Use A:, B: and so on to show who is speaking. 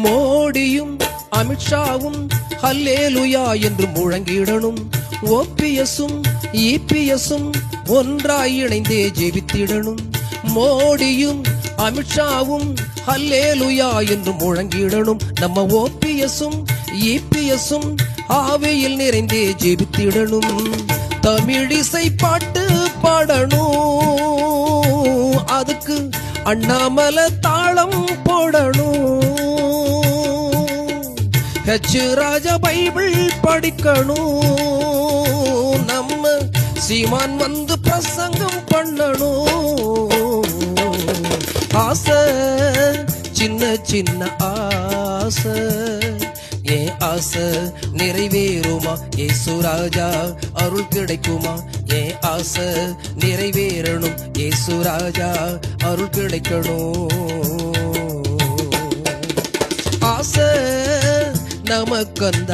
A: மோடியும் அமித்ஷாவும் ஹல்லேலுயா என்று முழங்கிடணும். ஓபிஎஸும் இபிஎஸும் ஒன்றாய் இணைந்தே ஜெபித்திடணும். மோடியும் அமித்ஷாவும் ஹல்லேலுயா என்று முழங்கிடணும். நம்ம ஓபிஎஸும் இபிஎஸும் ஆவியில் நிறைந்தே ஜெபித்திடணும். தமிழிசை பாட்டு பாடணும், அதுக்கு அண்ணாமலை தாளம் போடணும். ஹெச் ராஜா பைபிள் படிக்கணும். நம்ம சீமான் வந்து பிரசங்கம் பண்ணணும். ஆசை சின்ன சின்ன ஆசை, ஏன் ஆசை நிறைவேறுமா? ஏசு ராஜா அருள் கிடைக்குமா? ஏன் ஆசை நிறைவேறணும்? ஏசு ராஜா அருள் கிடைக்கணும். ஆசை நமக்கு அந்த